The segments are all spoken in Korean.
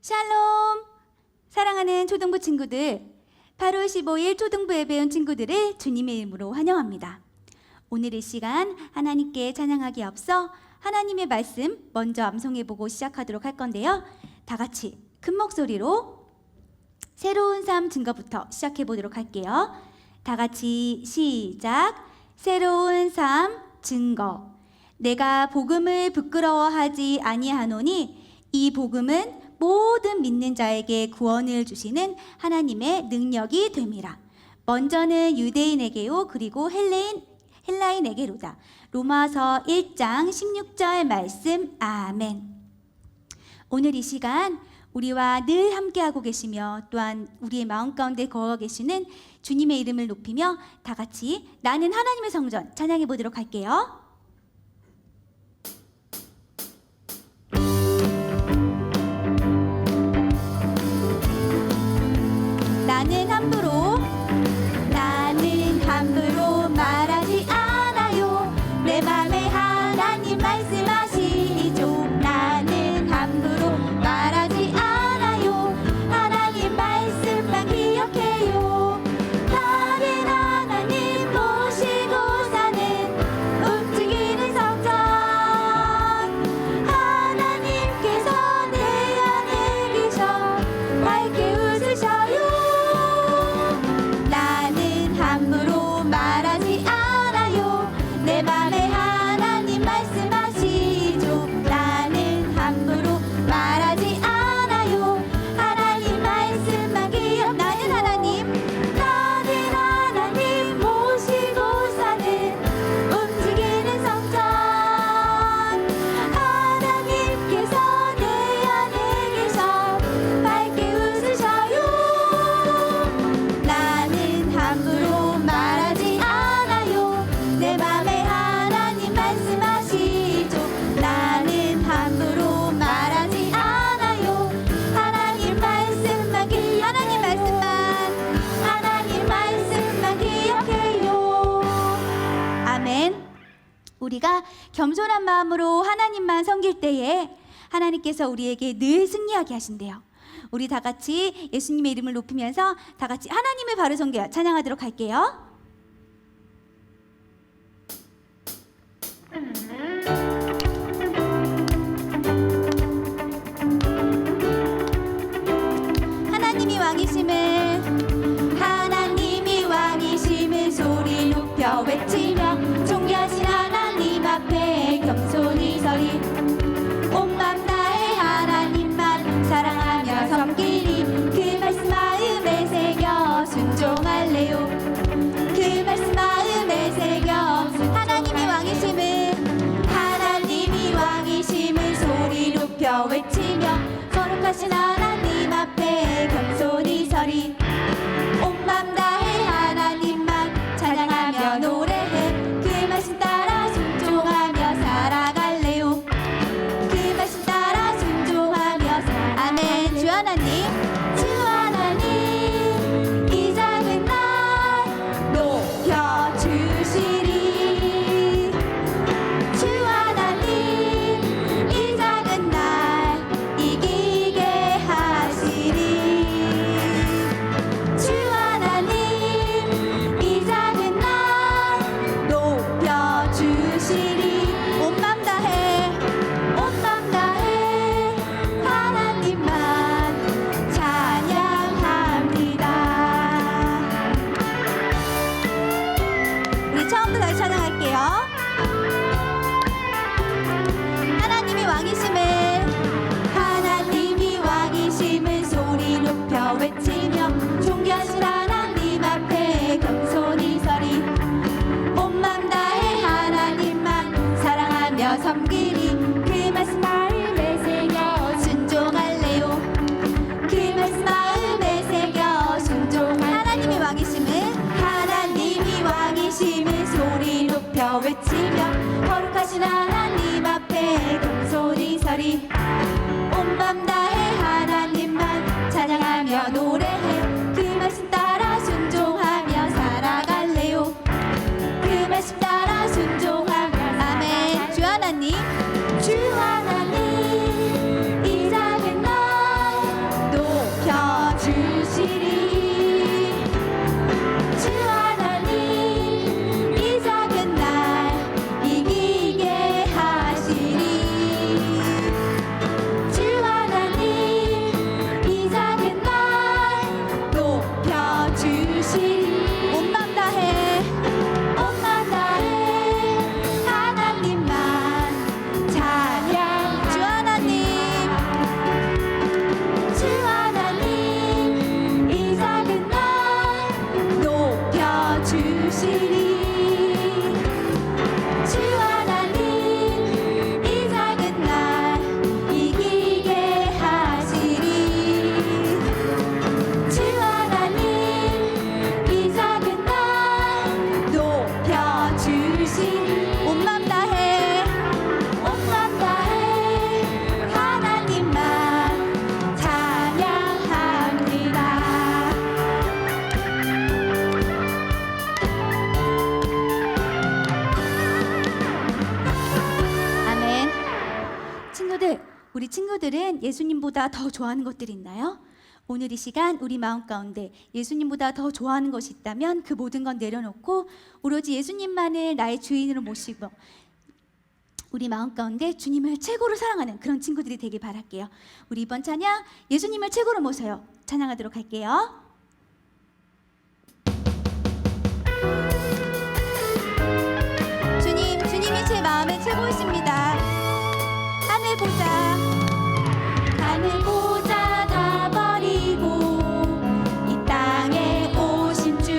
샬롬! 사랑하는 초등부 친구들, 8월 15일 초등부 예배 온 친구들을 주님의 이름으로 환영합니다. 오늘 이 시간 하나님께 찬양하기에 앞서 하나님의 말씀 먼저 암송해보고 시작하도록 할 건데요. 다 같이 큰 목소리로 새로운 삶 증거부터 시작해보도록 할게요. 다 같이 시작! 새로운 삶 증거. 내가 복음을 부끄러워하지 아니하노니 이 복음은 모든 믿는 자에게 구원을 주시는 하나님의 능력이 됨이라. 먼저는 유대인에게요 그리고 헬라인에게로다. 로마서 1장 16절 말씀. 아멘. 오늘 이 시간 우리와 늘 함께하고 계시며 또한 우리의 마음 가운데 거하고 계시는 주님의 이름을 높이며 다 같이 나는 하나님의 성전 찬양해 보도록 할게요. 나는 함부로 말하지 않아요. 내 맘에 하나님 말씀하시죠. 나는 함부로 말하지 않아요. 하나님 말씀만 기억해요. 나는 하나님 모시고 사는 움직이는 성전. 하나님께서 내 안에 계셔 밝게 웃으셔요. 함부로 말하지 않아요. 내 맘에 하나님 말씀하시죠. 나는 함부로 말하지 않아요. 하나님 말씀만 기억. 나는 하나님 모시고 사는 움직이는 성전. 하나님께서 내 안에 계셔 밝게 웃으셔요. 나는 함부로 말하지 않아요. 내 맘에 하나님 말씀하시죠. 나는 함부로 말하지 않아요. 하나님 말씀만 기억해요. 아멘. 우리가 겸손한 마음으로 하나님만 섬길 때에 하나님께서 우리에게 늘 승리하게 하신대요. 우리 다 같이 예수님의 이름을 높이면서 다 같이 하나님의 바로 섬겨 찬양하도록 할게요. 하나님이 왕이심을 소리 높여 외치며 존귀하신 하나님 앞에 겸손히 서리. 온 맘 다해 하나님만 사랑하며 섬기리. 그 말씀 마음에 새겨 순종할래요. 그 말씀 마음에 새겨 하나님이 왕이심을 소리 높여 외치며 거룩하신 하나님 앞에 겸손히 서리. 온 맘 다해 하나님만 찬양하며 노래해. 그 말씀 따라 순종하며 살아갈래요. 그 말씀 따라 순종하며 아멘. 주 하나님 이 작은 날 높여주시리. 주 하나님 이 작은 날 이기게 하시리. 주 하나님 이 작은 날 높여주시리. 온 맘 다해 하나님만 찬양합니다. 우리 처음부터 다시 찬양할게요. 하나님이 왕이심을 소리 높여 외치며 존귀하신 하나님 앞에 겸손히 서리. 온 맘 다해 하나님만 사랑하며 섬기리. 그 말씀 마음에 새겨 순종할래요. 그 말씀 마음에 새겨 하나님이 왕이심을 소리 높여 외치며 거룩하신 하나님 앞에 겸손히 서리. 온 맘 다해 하나님만 찬양하며 노래해. 그 말씀 따라 순종하며 살아갈래요. 그 말씀 따라 순종하며 아멘. 주 하나님 이 작은 날 우리 친구들은 예수님보다 더 좋아하는 것들이 있나요? 오늘 이 시간 우리 마음 가운데 예수님보다 더 좋아하는 것이 있다면 그 모든 건 내려놓고 오로지 예수님만을 나의 주인으로 모시고 우리 마음 가운데 주님을 최고로 사랑하는 그런 친구들이 되길 바랄게요. 우리 이번 찬양 예수님을 최고로 모셔요. 찬양하도록 할게요. 주님이 제 마음의 최고이십니다. 하늘 보자, 하늘 보자 다 버리고 이 땅에 오신 주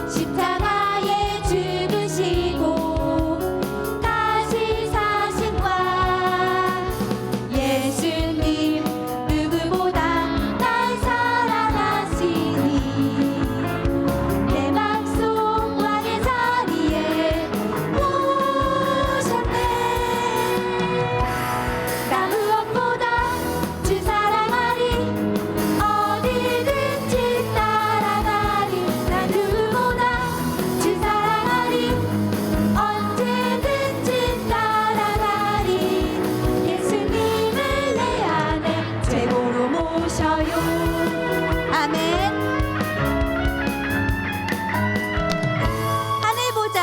십자가에 죽으시고 다시 사신과 예수님 누구보다 날 사랑하시니 내 맘속 왕의 자리에 오셨네. 나 무엇보다 주 사랑하리 어디든지 따라가리 나 누구보다 주 사랑하리 언제든지 따라가리 예수님을 내 안에 최고로 모셔요. 아멘. 하늘 보자,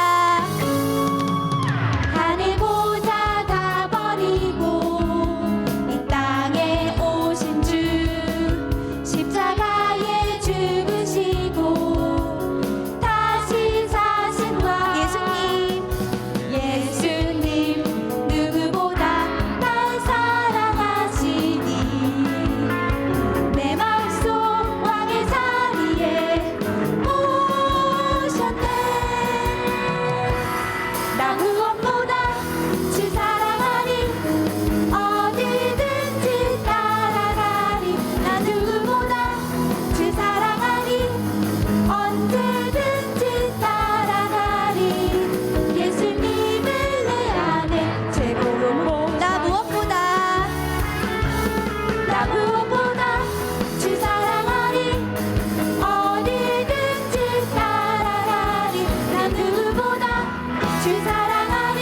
하늘 보자 다 버리고 이 땅에 오신 주 십자가에 죽으시고 다시 사신과 예수님 누구보다 날 사랑하시니 내 맘속 왕의 자리에 오셨네. 나 무엇보다 주 사랑하리 어디든지 따라가리 나 누구보다 주 사랑하리 언제든지 따라가리 예수님을 내 안에 최고로 나 무엇보다 주 사랑하리 어디든지 따라가리 나 누구보다 주 사랑하리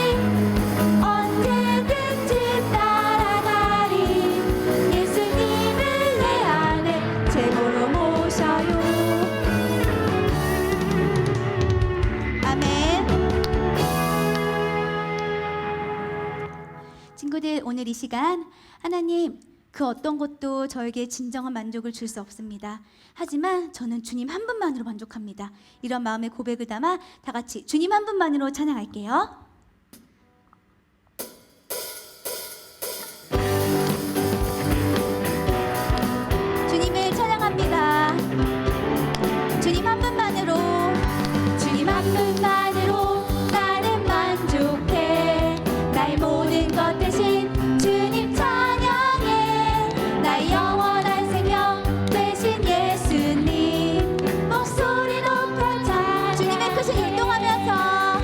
언제든지 따라가리 예수님을 내 안에 최고로 모셔요. 아멘. 친구들, 오늘 이 시간 하나님 그 어떤 것도 저에게 진정한 만족을 줄 수 없습니다. 하지만 저는 주님 한 분만으로 만족합니다. 이런 마음의 고백을 담아 다 같이 주님 한 분만으로 찬양할게요. 주님을 찬양합니다. 주님 한 분만으로, 주님 한 분만으로 나는 만족해. 나의 모든 것 대신 주님 찬양해. 나의 영원한 생명 되신 예수님 목소리 높여 찬양. 주님의 크신 율동하면서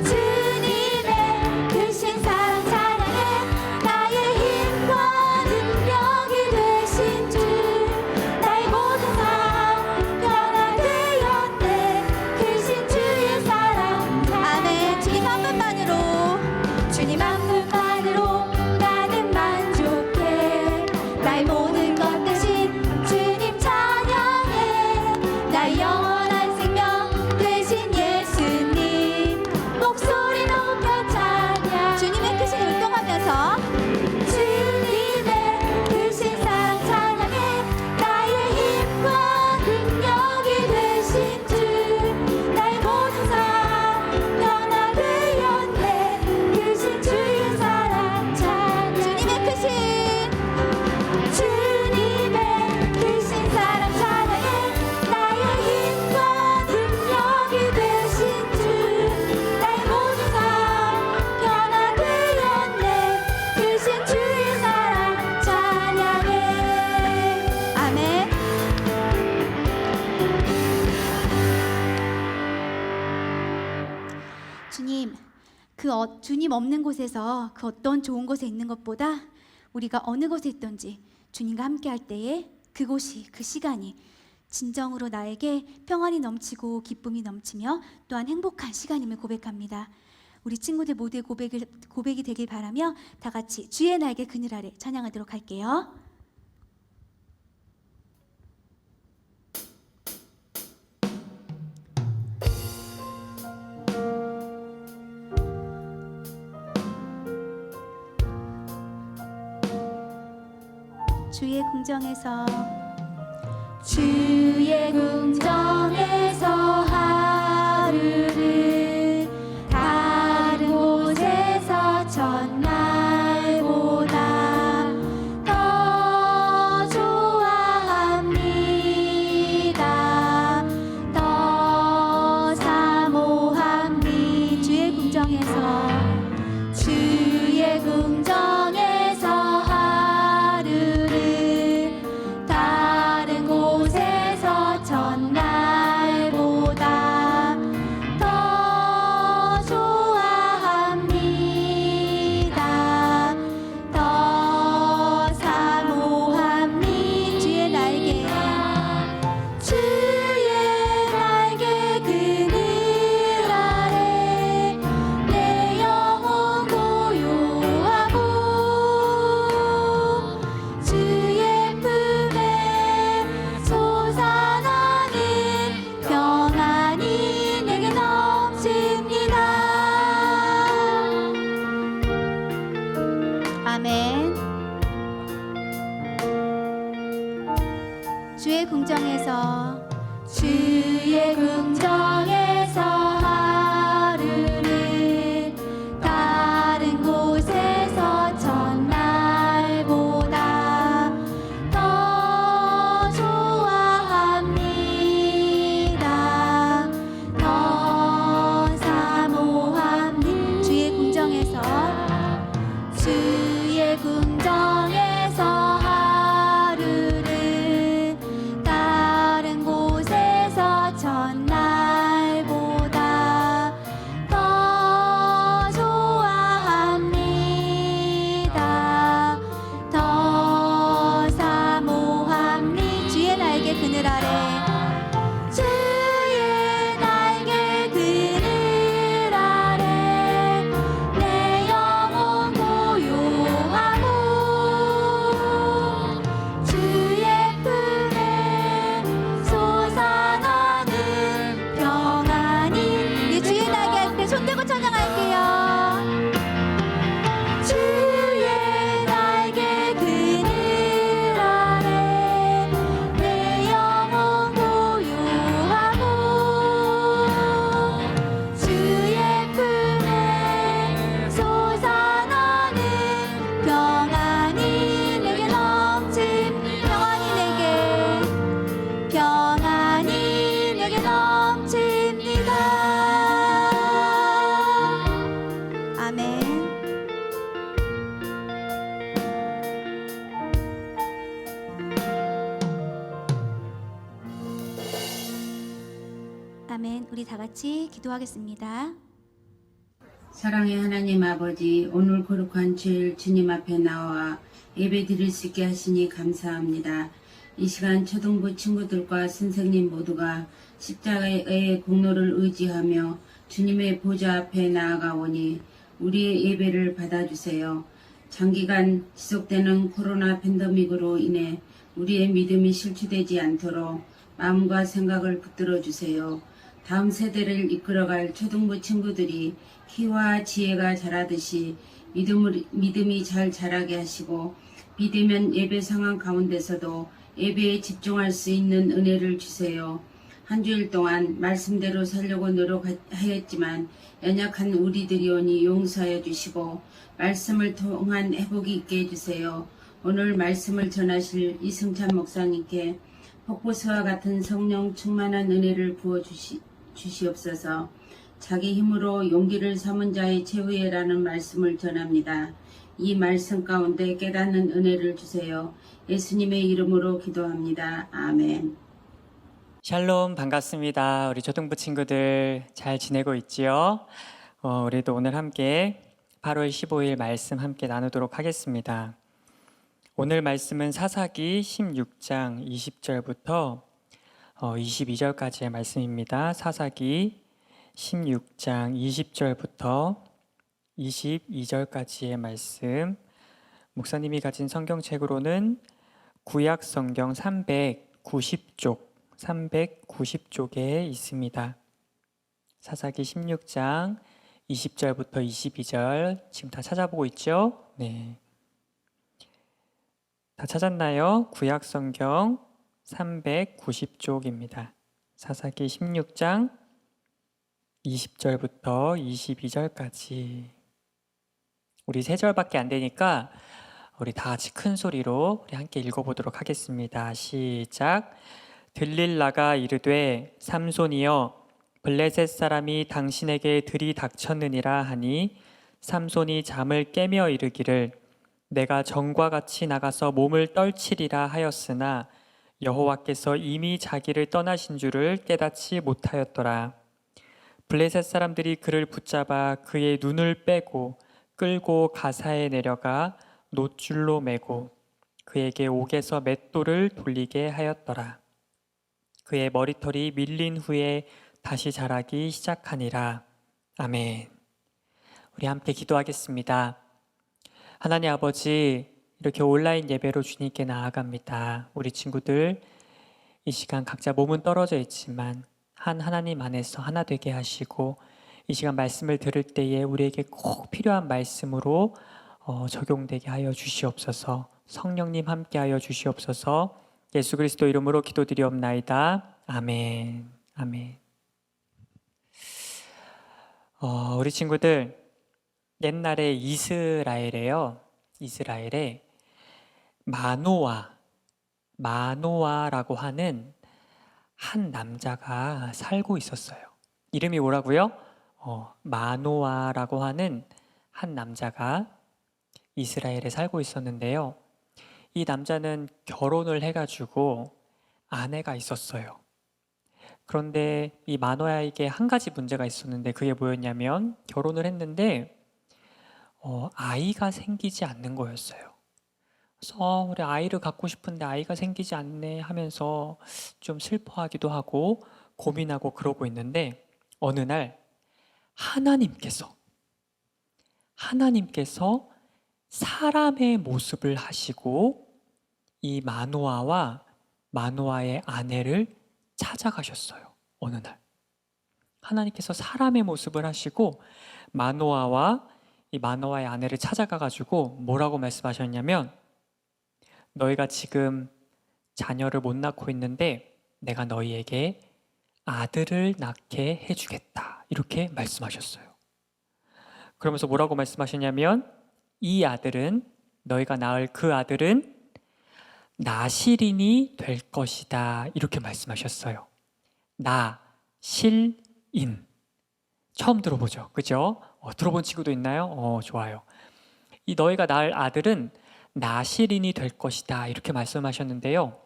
주님의 크신 사랑 찬양해. 나의 힘과 능력이 되신 주 나의 모든 삶 변화되었네. 크신 주의 사랑 찬양해. 아멘. 주님 한 분만으로, 주님 한 분만으로 나는 만족해. 나의 모든 것 대신 주님 찬양해. 나의 영원한 생명 되신 예수님 목소리 높여 찬양. 주님의 크신 율동하면서 주님의 크신 사랑 찬양해. 나의 힘과 능력이 되신 주 나의 모든 삶 변화되었네. 크신 주의 사랑 찬양. 주님의 크신 사랑 찬양해. 나의 힘과 능력이 되신 주 나의 모든 삶 변화되었네. 크신 주의 사랑 찬양해. 아멘. 주님, 주님 없는 곳에서 그 어떤 좋은 곳에 있는 것보다 우리가 어느 곳에 있든지 주님과 함께 할 때에 그곳이, 그 시간이 진정으로 나에게 평안이 넘치고 기쁨이 넘치며 또한 행복한 시간임을 고백합니다. 우리 친구들 모두의 고백이 되길 바라며 다 같이 주의 날개 그늘 아래 찬양하도록 할게요. 주의 궁정에서 주의 궁정에서 하루를 다른 곳에서 첫날보다 더 좋아합니다. 더 사모합니다. 주의 궁정에서 주의 궁정에서 하루를 다른 곳에서 첫날보다 더 좋아합니다. 더 사모합니다. 주의 날개 그늘 아래 내 영혼 고요하고 주의 품에 솟아나는 평안이 내게 넘칩니다. 아멘. 주의 궁정에서 하루를 다른 곳에서 첫날보다 더 좋아합니다. 더 사모합니다. 주의 궁정에서 하루를 다른 곳에서 첫날보다 더 좋아합니다. 더 사모합니다. 주의 날개 그늘 아래 주의 날개 그늘 아래 내 영혼 고요하고 주의 품에 솟아나는 평안이. 우리 주의 날개 앞에 손들고 찬양할게요. 주의 날개 그늘 아래 내 영혼 고요하고 주의 품에 솟아나는 평안이 내게 평안이 내게 넘칩니다. 아멘. 아멘. 우리 다 같이 기도하겠습니다. 사랑의 하나님 아버지, 오늘 거룩한 주일 주님 앞에 나와 예배 드릴 수 있게 하시니 감사합니다. 이 시간 초등부 친구들과 선생님 모두가 십자가의 공로를 의지하며 주님의 보좌 앞에 나아가오니 우리의 예배를 받아주세요. 장기간 지속되는 코로나 팬데믹으로 인해 우리의 믿음이 실추되지 않도록 마음과 생각을 붙들어 주세요. 다음 세대를 이끌어갈 초등부 친구들이 키와 지혜가 자라듯이 믿음이 잘 자라게 하시고 비대면 예배 상황 가운데서도 예배에 집중할 수 있는 은혜를 주세요. 한 주일 동안 말씀대로 살려고 노력하였지만 연약한 우리들이 오니 용서해 주시고 말씀을 통한 회복이 있게 해주세요. 오늘 말씀을 전하실 이승찬 목사님께 폭포수와 같은 성령 충만한 은혜를 부어 주시옵소서. 자기 힘으로 용기를 삼은 자의 최후에라는 말씀을 전합니다. 이 말씀 가운데 깨닫는 은혜를 주세요. 예수님의 이름으로 기도합니다. 아멘. 샬롬, 반갑습니다. 우리 초등부 친구들 잘 지내고 있지요? 우리도 오늘 함께 8월 15일 말씀 함께 나누도록 하겠습니다. 오늘 말씀은 사사기 16장 20절부터 22절까지의 말씀입니다. 사사기 16장 20절부터 22절까지의 말씀, 목사님이 가진 성경책으로는 구약 성경 390쪽에 있습니다. 사사기 16장 20절부터 22절, 지금 다 찾아보고 있죠? 네. 다 찾았나요? 구약 성경 390쪽입니다. 사사기 16장 20절부터 22절까지. 우리 3절밖에 안 되니까 우리 다 같이 큰 소리로 우리 함께 읽어보도록 하겠습니다. 시작. 들릴라가 이르되 삼손이여 블레셋 사람이 당신에게 들이닥쳤느니라 하니 삼손이 잠을 깨며 이르기를 내가 전과 같이 나가서 몸을 떨치리라 하였으나 여호와께서 이미 자기를 떠나신 줄을 깨닫지 못하였더라. 블레셋 사람들이 그를 붙잡아 그의 눈을 빼고 끌고 가사에 내려가 놋줄로 매고 그에게 옥에서 맷돌을 돌리게 하였더라. 그의 머리털이 밀린 후에 다시 자라기 시작하니라. 아멘. 우리 함께 기도하겠습니다. 하나님 아버지, 이렇게 온라인 예배로 주님께 나아갑니다. 우리 친구들 이 시간 각자 몸은 떨어져 있지만 한 하나님 안에서 하나 되게 하시고 이 시간 말씀을 들을 때에 우리에게 꼭 필요한 말씀으로 적용되게 하여 주시옵소서. 성령님 함께 하여 주시옵소서. 예수 그리스도 이름으로 기도드리옵나이다. 아멘. 아멘. 우리 친구들, 옛날에 이스라엘에 마노아라고 하는 한 남자가 살고 있었어요. 이름이 뭐라고요? 마노아라고 하는 한 남자가 이스라엘에 살고 있었는데요. 이 남자는 결혼을 해가지고 아내가 있었어요. 그런데 이 마노아에게 한 가지 문제가 있었는데 그게 뭐였냐면 결혼을 했는데 아이가 생기지 않는 거였어요. 그래서 우리 아이를 갖고 싶은데 아이가 생기지 않네 하면서 좀 슬퍼하기도 하고 고민하고 그러고 있는데 어느 날 하나님께서 사람의 모습을 하시고 이 마노아와 마노아의 아내를 찾아가셨어요. 어느 날 하나님께서 사람의 모습을 하시고 마노아와 이 마노아의 아내를 찾아가가지고 뭐라고 말씀하셨냐면 너희가 지금 자녀를 못 낳고 있는데 내가 너희에게 아들을 낳게 해주겠다 이렇게 말씀하셨어요. 그러면서 뭐라고 말씀하셨냐면 이 아들은 너희가 낳을 그 아들은 나실인이 될 것이다 이렇게 말씀하셨어요. 나실인 처음 들어보죠, 그죠? 들어본 친구도 있나요? 좋아요. 이 너희가 낳을 아들은 나실인이 될 것이다 이렇게 말씀하셨는데요.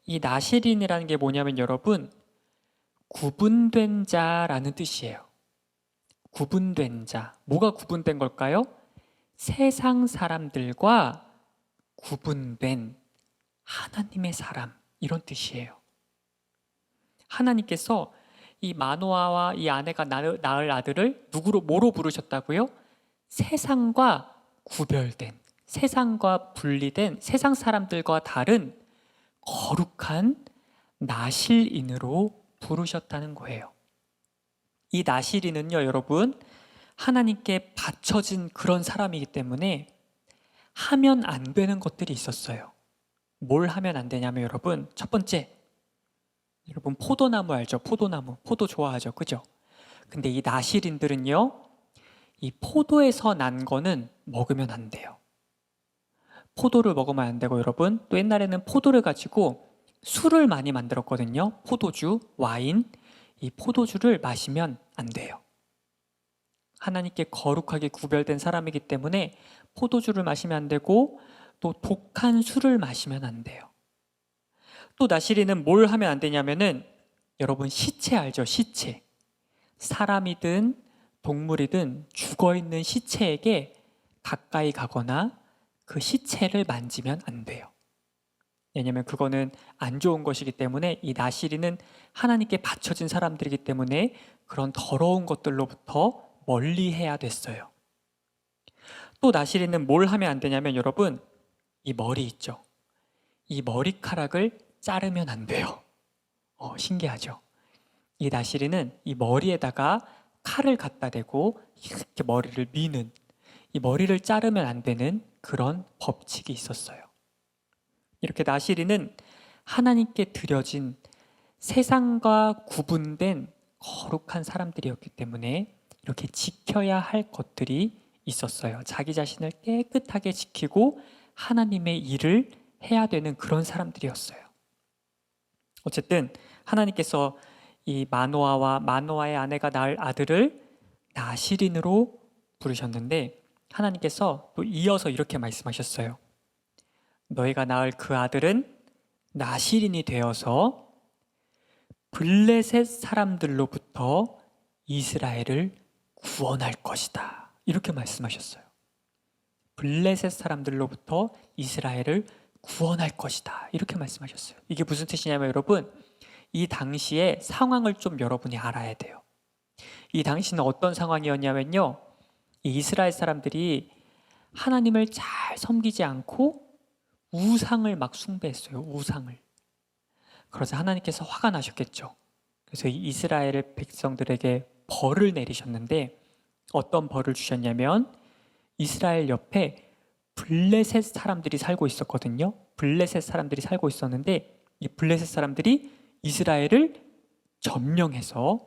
이 나실인이라는 게 뭐냐면 여러분 구분된 자라는 뜻이에요. 구분된 자. 뭐가 구분된 걸까요? 세상 사람들과 구분된 하나님의 사람 이런 뜻이에요. 하나님께서 이 마노아와 이 아내가 낳을 아들을 뭐로 부르셨다고요? 세상과 구별된, 세상과 분리된 세상 사람들과 다른 거룩한 나실인으로 부르셨다는 거예요. 이 나실인은요 여러분 하나님께 바쳐진 그런 사람이기 때문에 하면 안 되는 것들이 있었어요. 뭘 하면 안 되냐면 여러분 첫 번째, 여러분 포도나무 알죠? 포도나무, 포도 좋아하죠, 그죠? 근데 이 나실인들은요 이 포도에서 난 거는 먹으면 안 돼요. 포도를 먹으면 안 되고 여러분 또 옛날에는 포도를 가지고 술을 많이 만들었거든요. 포도주, 와인, 이 포도주를 마시면 안 돼요. 하나님께 거룩하게 구별된 사람이기 때문에 포도주를 마시면 안 되고 또 독한 술을 마시면 안 돼요. 또 나실인은 뭘 하면 안 되냐면은 여러분 시체 알죠? 시체. 사람이든 동물이든 죽어있는 시체에게 가까이 가거나 그 시체를 만지면 안 돼요. 왜냐하면 그거는 안 좋은 것이기 때문에 이 나실인은 하나님께 바쳐진 사람들이기 때문에 그런 더러운 것들로부터 멀리 해야 됐어요. 또 나시린은 뭘 하면 안 되냐면 여러분, 이 머리 있죠? 이 머리카락을 자르면 안 돼요. 신기하죠? 이 나시린은 이 머리에다가 칼을 갖다 대고 이렇게 머리를 미는, 이 머리를 자르면 안 되는 그런 법칙이 있었어요. 이렇게 나시린은 하나님께 드려진 세상과 구분된 거룩한 사람들이었기 때문에 이렇게 지켜야 할 것들이 있었어요. 자기 자신을 깨끗하게 지키고 하나님의 일을 해야 되는 그런 사람들이었어요. 어쨌든 하나님께서 이 마노아와 마노아의 아내가 낳을 아들을 나시린으로 부르셨는데 하나님께서 또 이어서 이렇게 말씀하셨어요. 너희가 낳을 그 아들은 나시린이 되어서 블레셋 사람들로부터 이스라엘을 구원할 것이다. 이렇게 말씀하셨어요. 블레셋 사람들로부터 이스라엘을 구원할 것이다. 이렇게 말씀하셨어요. 이게 무슨 뜻이냐면 여러분, 이 당시의 상황을 좀 여러분이 알아야 돼요. 이 당시는 어떤 상황이었냐면요, 이 이스라엘 사람들이 하나님을 잘 섬기지 않고 우상을 막 숭배했어요. 우상을. 그래서 하나님께서 화가 나셨겠죠. 그래서 이 이스라엘 백성들에게 벌을 내리셨는데 어떤 벌을 주셨냐면 이스라엘 옆에 블레셋 사람들이 살고 있었거든요. 블레셋 사람들이 살고 있었는데 이 블레셋 사람들이 이스라엘을 점령해서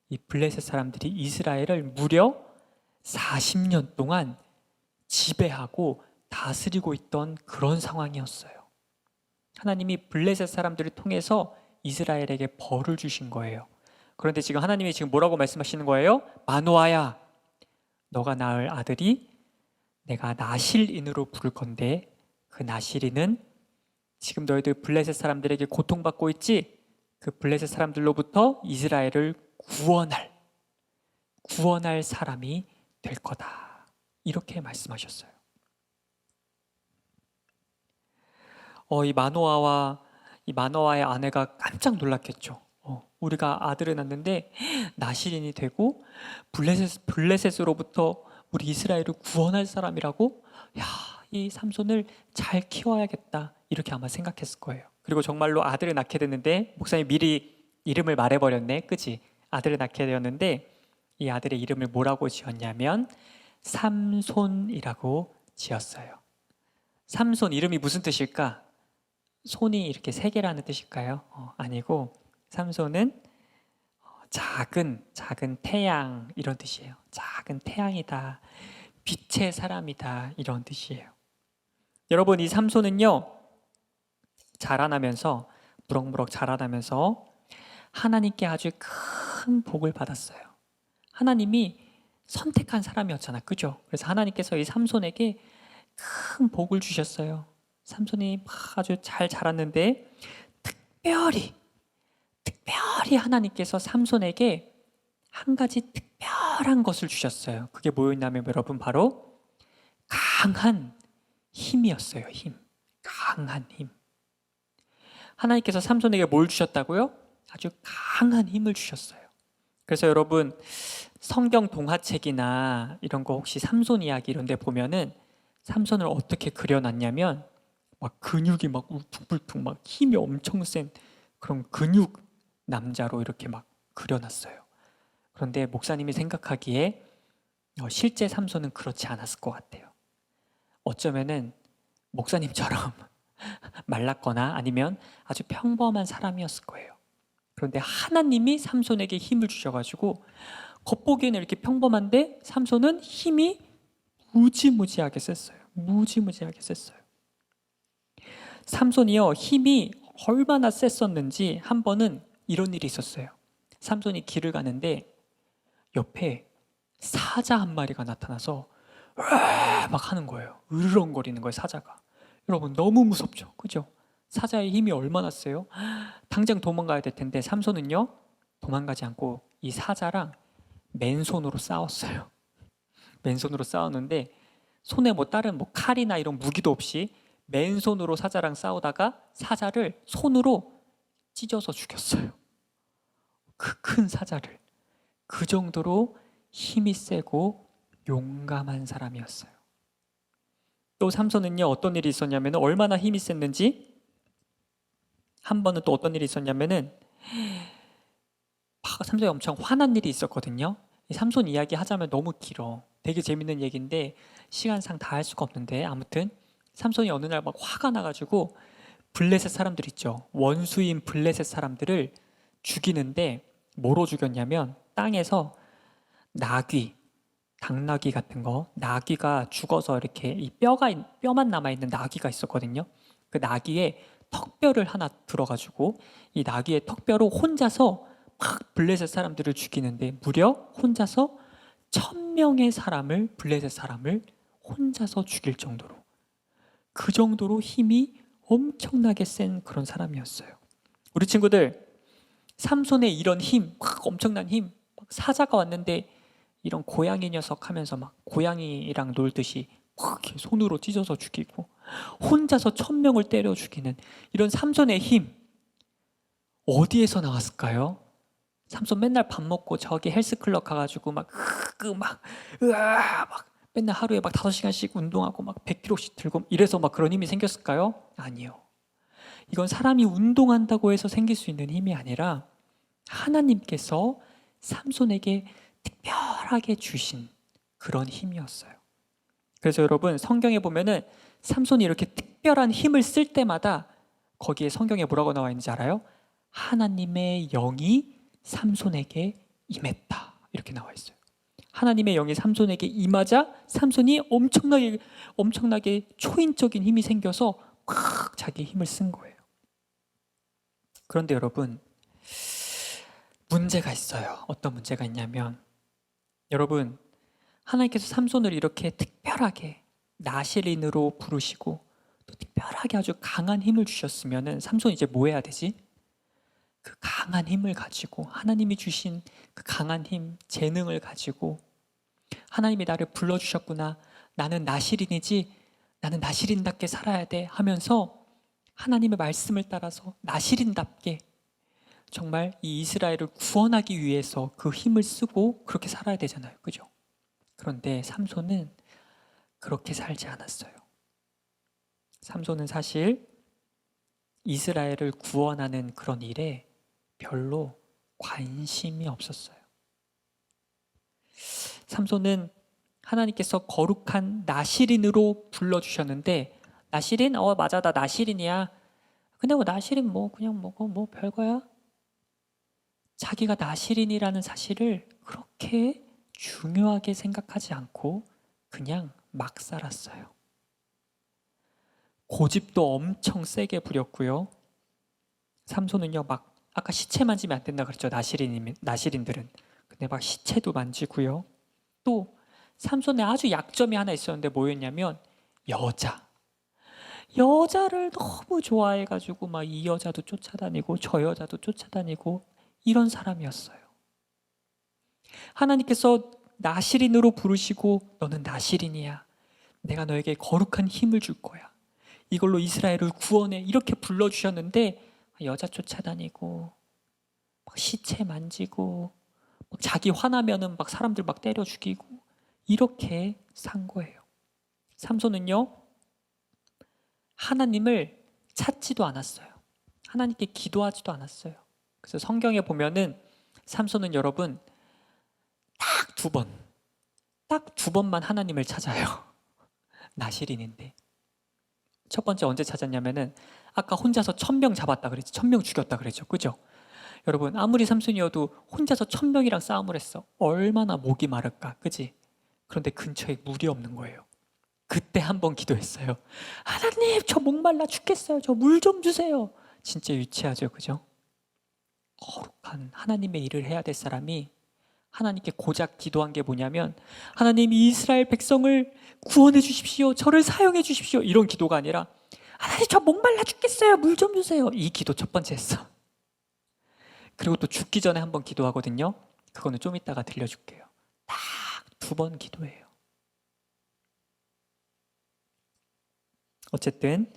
이 블레셋 사람들이 이스라엘을 무려 40년 동안 지배하고 다스리고 있던 그런 상황이었어요. 하나님이 블레셋 사람들을 통해서 이스라엘에게 벌을 주신 거예요. 그런데 지금 하나님이 지금 뭐라고 말씀하시는 거예요? 마노아야, 너가 낳을 아들이 내가 나실인으로 부를 건데 그 나실인은 지금 너희들 블레셋 사람들에게 고통받고 있지? 그 블레셋 사람들로부터 이스라엘을 구원할 사람이 될 거다. 이렇게 말씀하셨어요. 이 마노아의 아내가 깜짝 놀랐겠죠. 우리가 아들을 낳는데 나실인이 되고 블레셋으로부터 우리 이스라엘을 구원할 사람이라고? 야, 이 삼손을 잘 키워야겠다. 이렇게 아마 생각했을 거예요. 그리고 정말로 아들을 낳게 됐는데 목사님이 미리 이름을 말해버렸네. 그치? 아들을 낳게 되었는데 이 아들의 이름을 뭐라고 지었냐면 삼손이라고 지었어요. 삼손 이름이 무슨 뜻일까? 손이 이렇게 세 개라는 뜻일까요? 아니고 삼손은 작은 태양 이런 뜻이에요. 작은 태양이다. 빛의 사람이다. 이런 뜻이에요. 여러분, 이 삼손은요, 자라나면서 무럭무럭 자라나면서 하나님께 아주 큰 복을 받았어요. 하나님이 선택한 사람이었잖아. 그죠? 그래서 하나님께서 이 삼손에게 큰 복을 주셨어요. 삼손이 아주 잘 자랐는데 특별히 하나님께서 삼손에게 한 가지 특별한 것을 주셨어요. 그게 뭐였냐면 여러분 바로 강한 힘이었어요. 강한 힘. 하나님께서 삼손에게 뭘 주셨다고요? 아주 강한 힘을 주셨어요. 그래서 여러분 성경 동화책이나 이런 거 혹시 삼손 이야기 이런 데 보면은 삼손을 어떻게 그려놨냐면 막 근육이 막 울퉁불퉁 막 힘이 엄청 센 그런 근육 남자로 이렇게 막 그려놨어요. 그런데 목사님이 생각하기에 실제 삼손은 그렇지 않았을 것 같아요. 어쩌면은 목사님처럼 말랐거나 아니면 아주 평범한 사람이었을 거예요. 그런데 하나님이 삼손에게 힘을 주셔가지고 겉보기에는 이렇게 평범한데 삼손은 힘이 무지무지하게 셌어요. 무지무지하게 셌어요. 삼손이요, 힘이 얼마나 셌었는지 한 번은 이런 일이 있었어요. 삼손이 길을 가는데 옆에 사자 한 마리가 나타나서 막 하는 거예요. 으르렁거리는 거예요, 사자가. 여러분 너무 무섭죠, 그죠? 사자의 힘이 얼마나 세요? 당장 도망가야 될 텐데 삼손은요, 도망가지 않고 이 사자랑 맨손으로 싸웠어요. 맨손으로 싸웠는데 손에 뭐 다른 뭐 칼이나 이런 무기도 없이 맨손으로 사자랑 싸우다가 사자를 손으로 찢어서 죽였어요. 그 큰 사자를. 그 정도로 힘이 세고 용감한 사람이었어요. 또 삼손은요, 어떤 일이 있었냐면, 얼마나 힘이 셌는지, 한 번은 또 어떤 일이 있었냐면은, 삼손이 엄청 화난 일이 있었거든요. 이 삼손 이야기 하자면 너무 길어. 되게 재밌는 얘기인데 시간상 다 할 수가 없는데, 아무튼 삼손이 어느 날 막 화가 나가지고 블레셋 사람들 있죠, 원수인 블레셋 사람들을 죽이는데, 뭐로 죽였냐면 땅에서 나귀, 당나귀 같은 거, 나귀가 죽어서 이렇게 이 뼈만 남아있는 나귀가 있었거든요. 그 나귀에 턱뼈를 하나 들어가지고 이 나귀의 턱뼈로 혼자서 막 블레셋 사람들을 죽이는데, 무려 혼자서 1000명의 사람을, 블레셋 사람을 혼자서 죽일 정도로, 그 정도로 힘이 엄청나게 센 그런 사람이었어요. 우리 친구들, 삼손의 이런 힘, 막 엄청난 힘, 막 사자가 왔는데 이런 고양이 녀석 하면서 막 고양이랑 놀듯이 막 이렇게 손으로 찢어서 죽이고, 혼자서 1000명을 때려 죽이는 이런 삼손의 힘, 어디에서 나왔을까요? 삼손 맨날 밥 먹고 저기 헬스클럽 가가지고 막 맨날 하루에 막 5시간씩 운동하고 막 100kg씩 들고 이래서 막 그런 힘이 생겼을까요? 아니요. 이건 사람이 운동한다고 해서 생길 수 있는 힘이 아니라 하나님께서 삼손에게 특별하게 주신 그런 힘이었어요. 그래서 여러분, 성경에 보면은 삼손이 이렇게 특별한 힘을 쓸 때마다 거기에 성경에 뭐라고 나와 있는지 알아요? 하나님의 영이 삼손에게 임했다, 이렇게 나와 있어요. 하나님의 영이 삼손에게 임하자 삼손이 엄청나게 초인적인 힘이 생겨서 막 자기 힘을 쓴 거예요. 그런데 여러분, 문제가 있어요. 어떤 문제가 있냐면, 여러분, 하나님께서 삼손을 이렇게 특별하게 나실인으로 부르시고 또 특별하게 아주 강한 힘을 주셨으면은 삼손이 이제 뭐 해야 되지? 그 강한 힘을 가지고, 하나님이 주신 그 강한 힘, 재능을 가지고, 하나님이 나를 불러주셨구나, 나는 나실인이지, 나는 나실인답게 살아야 돼 하면서 하나님의 말씀을 따라서 나실인답게 정말 이 이스라엘을 구원하기 위해서 그 힘을 쓰고 그렇게 살아야 되잖아요. 그죠? 그런데 삼손은 그렇게 살지 않았어요. 삼손은 사실 이스라엘을 구원하는 그런 일에 별로 관심이 없었어요. 삼손은 하나님께서 거룩한 나실인으로 불러주셨는데, 나실인? 맞아, 나 나실인이야. 근데 뭐 나실인 그냥 뭐 별거야? 자기가 나실인이라는 사실을 그렇게 중요하게 생각하지 않고 그냥 막 살았어요. 고집도 엄청 세게 부렸고요. 삼손은요, 막 아까 시체 만지면 안 된다 그랬죠, 나실인들은. 근데 막 시체도 만지고요. 또 삼손의 아주 약점이 하나 있었는데 뭐였냐면 여자를 너무 좋아해가지고 막 이 여자도 쫓아다니고 저 여자도 쫓아다니고 이런 사람이었어요. 하나님께서 나실인으로 부르시고 너는 나실인이야, 내가 너에게 거룩한 힘을 줄 거야, 이걸로 이스라엘을 구원해, 이렇게 불러주셨는데 여자 쫓아다니고 막 시체 만지고 막 자기 화나면은 막 사람들 막 때려 죽이고 이렇게 산 거예요. 삼손은요, 하나님을 찾지도 않았어요. 하나님께 기도하지도 않았어요. 그래서 성경에 보면은 삼손은 여러분 딱 두 번만 하나님을 찾아요. 나실인인데. 첫 번째 언제 찾았냐면은 아까 혼자서 1000명 잡았다 그랬죠. 1000명 죽였다 그랬죠. 그죠? 여러분, 아무리 삼손이어도 혼자서 1000명이랑 싸움을 했어. 얼마나 목이 마를까, 그지? 그런데 근처에 물이 없는 거예요. 그때 한번 기도했어요. 하나님, 저 목말라 죽겠어요. 저 물 좀 주세요. 진짜 유치하죠, 그죠? 거룩한 하나님의 일을 해야 될 사람이 하나님께 고작 기도한 게 뭐냐면, 하나님, 이스라엘 백성을 구원해 주십시오, 저를 사용해 주십시오, 이런 기도가 아니라 하나님, 저 목말라 죽겠어요, 물 좀 주세요. 이 기도 첫 번째 했어. 그리고 또 죽기 전에 한번 기도하거든요. 그거는 좀 이따가 들려줄게요. 딱 2번 기도해요. 어쨌든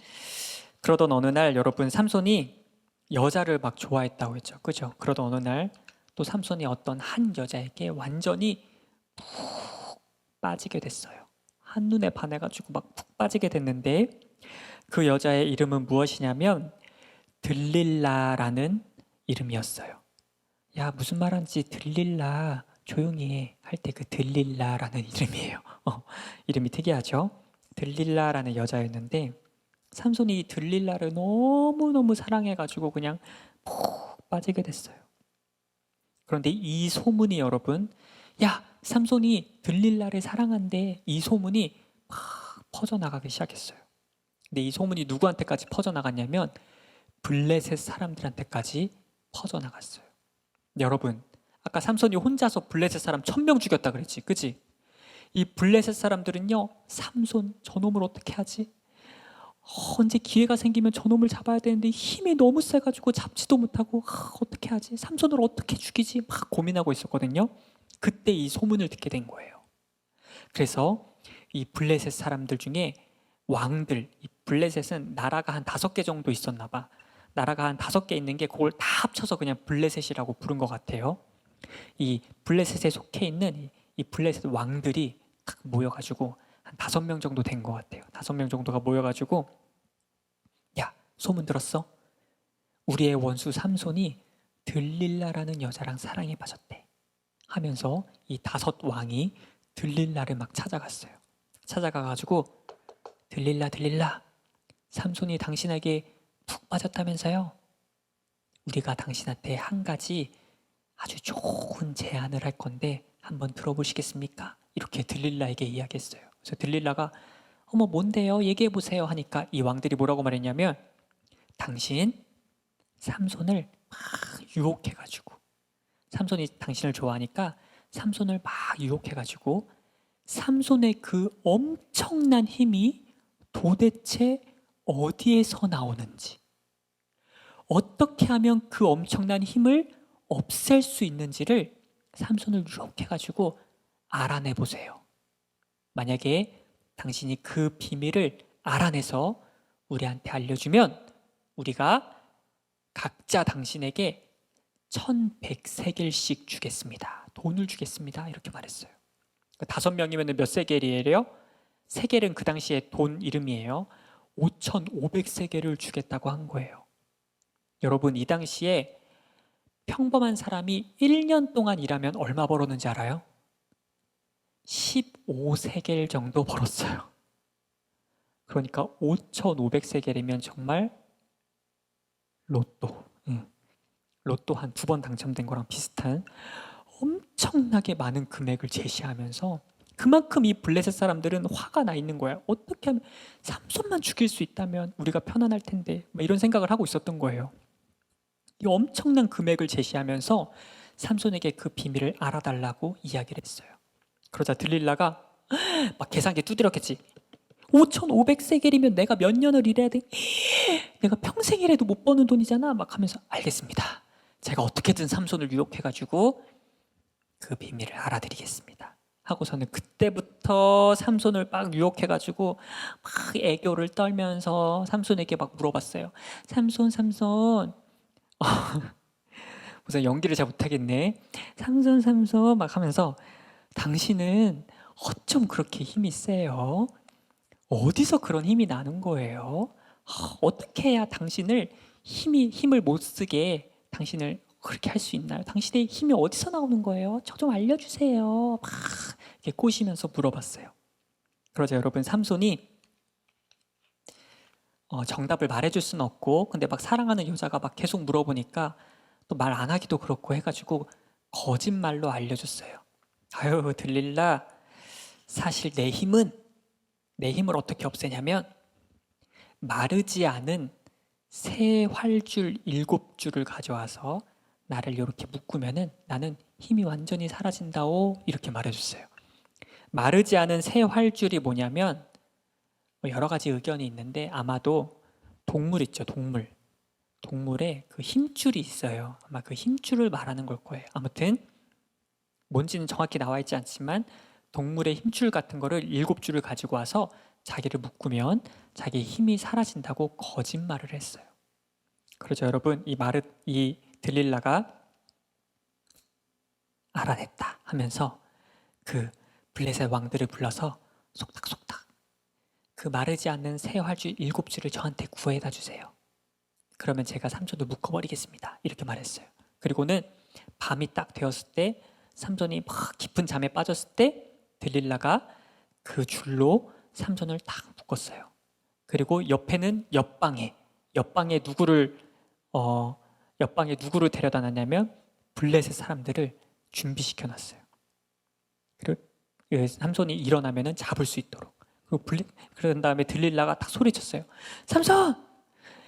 그러던 어느 날, 여러분, 삼손이 여자를 막 좋아했다고 했죠. 그죠? 그러던 어느 날 또 삼손이 어떤 한 여자에게 완전히 푹 빠지게 됐어요. 한눈에 반해가지고 막 푹 빠지게 됐는데 그 여자의 이름은 무엇이냐면 들릴라라는 이름이었어요. 야, 무슨 말하는지 들릴라 조용히 해 할 때 그 들릴라라는 이름이에요. 이름이 특이하죠? 들릴라라는 여자였는데 삼손이 들릴라를 너무너무 사랑해가지고 그냥 푹 빠지게 됐어요. 그런데 이 소문이 여러분, 야, 삼손이 들릴라를 사랑한대, 이 소문이 막 퍼져나가기 시작했어요. 근데 이 소문이 누구한테까지 퍼져나갔냐면 블레셋 사람들한테까지 퍼져나갔어요. 여러분, 아까 삼손이 혼자서 블레셋 사람 1000명 죽였다 그랬지, 그치? 이 블레셋 사람들은요, 삼손 저놈을 어떻게 하지? 언제 기회가 생기면 저놈을 잡아야 되는데 힘이 너무 세가지고 잡지도 못하고 어떻게 하지? 삼손을 어떻게 죽이지? 막 고민하고 있었거든요. 그때 이 소문을 듣게 된 거예요. 그래서 이 블레셋 사람들 중에 왕들, 이 블레셋은 나라가 한 5개 정도 있었나 봐. 나라가 한 5개 있는 게 그걸 다 합쳐서 그냥 블레셋이라고 부른 것 같아요. 이 블레셋에 속해 있는 이 블레셋 왕들이 딱 모여가지고 한 5명 정도 된 것 같아요. 5명 정도가 모여가지고 야, 소문 들었어? 우리의 원수 삼손이 들릴라라는 여자랑 사랑에 빠졌대 하면서 이 5 왕이 들릴라를 막 찾아갔어요. 찾아가가지고 들릴라 삼손이 당신에게 푹 빠졌다면서요? 우리가 당신한테 한 가지 아주 좋은 제안을 할 건데 한번 들어보시겠습니까? 이렇게 들릴라에게 이야기했어요. 그래서 들릴라가 어머 뭔데요? 얘기해 보세요 하니까 이 왕들이 뭐라고 말했냐면 당신 삼손을 막 유혹해가지고 삼손이 당신을 좋아하니까 삼손을 막 유혹해가지고 삼손의 그 엄청난 힘이 도대체 어디에서 나오는지 어떻게 하면 그 엄청난 힘을 없앨 수 있는지를 삼손을 유혹해가지고 알아내 보세요. 만약에 당신이 그 비밀을 알아내서 우리한테 알려주면 우리가 각자 당신에게 1100세겔씩 주겠습니다. 돈을 주겠습니다. 이렇게 말했어요. 5명이면 몇 세겔이에요? 세겔은 그 당시에 돈 이름이에요. 5500세겔을 주겠다고 한 거예요. 여러분, 이 당시에 평범한 사람이 1년 동안 일하면 얼마 벌었는지 알아요? 15세겔 정도 벌었어요. 그러니까 5500세겔이면 정말 로또, 로또 한 2번 당첨된 거랑 비슷한 엄청나게 많은 금액을 제시하면서 그만큼 이 블레셋 사람들은 화가 나 있는 거야. 어떻게 하면 삼손만 죽일 수 있다면 우리가 편안할 텐데 이런 생각을 하고 있었던 거예요. 이 엄청난 금액을 제시하면서 삼손에게 그 비밀을 알아달라고 이야기를 했어요. 그러자 들릴라가 막 계산기 두드렸겠지. 5500세겔이면 내가 몇 년을 일해야 돼? 내가 평생 일해도 못 버는 돈이잖아. 막 하면서 알겠습니다. 제가 어떻게든 삼손을 유혹해가지고 그 비밀을 알아드리겠습니다. 하고서는 그때부터 삼손을 막 유혹해가지고 막 애교를 떨면서 삼손에게 막 물어봤어요. 삼손 우선 연기를 잘 못하겠네. 삼손 막 하면서 당신은 어쩜 그렇게 힘이 세요? 어디서 그런 힘이 나는 거예요? 어떻게 해야 당신을 힘을 못 쓰게 당신을 그렇게 할 수 있나요? 당신의 힘이 어디서 나오는 거예요? 저 좀 알려주세요. 막 이렇게 꼬시면서 물어봤어요. 그러자 여러분, 삼손이 정답을 말해줄 수는 없고 근데 막 사랑하는 여자가 막 계속 물어보니까 또 말 안 하기도 그렇고 해가지고 거짓말로 알려줬어요. 아유 들릴라, 사실 내 힘을 어떻게 없애냐면 마르지 않은 새 활줄 7줄을 가져와서 나를 이렇게 묶으면은 나는 힘이 완전히 사라진다오, 이렇게 말해줬어요. 마르지 않은 새 활줄이 뭐냐면 여러 가지 의견이 있는데 아마도 동물 있죠, 동물에 그 힘줄이 있어요. 아마 그 힘줄을 말하는 걸 거예요. 아무튼 뭔지는 정확히 나와 있지 않지만 동물의 힘줄 같은 거를 7줄을 가지고 와서 자기를 묶으면 자기의 힘이 사라진다고 거짓말을 했어요. 그러죠 여러분, 이 들릴라가 알아냈다 하면서 그 블레셋 왕들을 불러서 속닥속닥 그 마르지 않는 새 활주 7줄을 저한테 구해다 주세요. 그러면 제가 삼손을 묶어버리겠습니다. 이렇게 말했어요. 그리고는 밤이 딱 되었을 때 삼손이 막 깊은 잠에 빠졌을 때 들릴라가 그 줄로 삼손을 딱 묶었어요. 그리고 옆에는 옆방에 누구를 데려다 놨냐면 블레셋 사람들을 준비시켜 놨어요. 그리고 삼손이 일어나면은 잡을 수 있도록. 그런 다음에 들릴라가 딱 소리쳤어요. 삼손!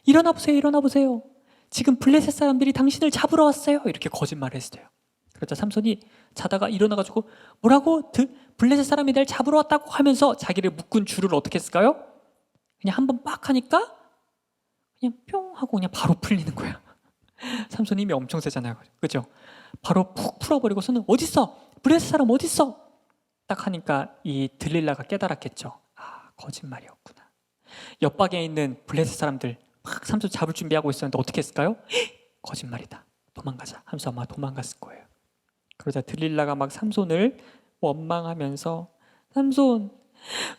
일어나 보세요. 일어나 보세요. 지금 블레셋 사람들이 당신을 잡으러 왔어요. 이렇게 거짓말을 했어요. 그러자 삼손이 자다가 일어나가지고 뭐라고? 블레셋 사람이 날 잡으러 왔다고 하면서 자기를 묶은 줄을 어떻게 했을까요? 그냥 한번 빡 하니까 그냥 뿅 하고 그냥 바로 풀리는 거야. 삼손이 힘이 엄청 세잖아요. 그죠? 바로 푹 풀어버리고서는 어딨어? 블레셋 사람 어딨어? 딱 하니까 이 들릴라가 깨달았겠죠. 아, 거짓말이었구나. 옆방에 있는 블레셋 사람들 막 삼손 잡을 준비하고 있었는데 어떻게 했을까요? 거짓말이다. 도망가자 하면서 아마 도망갔을 거예요. 그러자 들릴라가 막 삼손을 원망하면서 삼손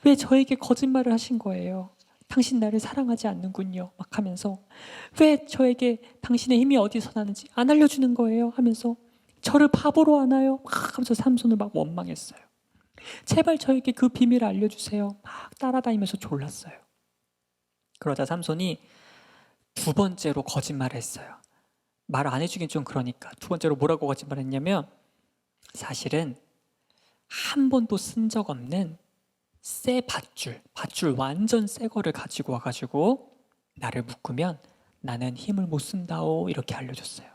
왜 저에게 거짓말을 하신 거예요? 당신 나를 사랑하지 않는군요. 막 하면서 왜 저에게 당신의 힘이 어디서 나는지 안 알려주는 거예요? 하면서 저를 바보로 하나요? 막 하면서 삼손을 막 원망했어요. 제발 저에게 그 비밀을 알려주세요. 막 따라다니면서 졸랐어요. 그러자 삼손이 두 번째로 거짓말을 했어요. 말 안 해주긴 좀 그러니까 두 번째로 뭐라고 거짓말했냐면 사실은 한 번도 쓴 적 없는 새 밧줄 완전 새 거를 가지고 와가지고 나를 묶으면 나는 힘을 못 쓴다오 이렇게 알려줬어요.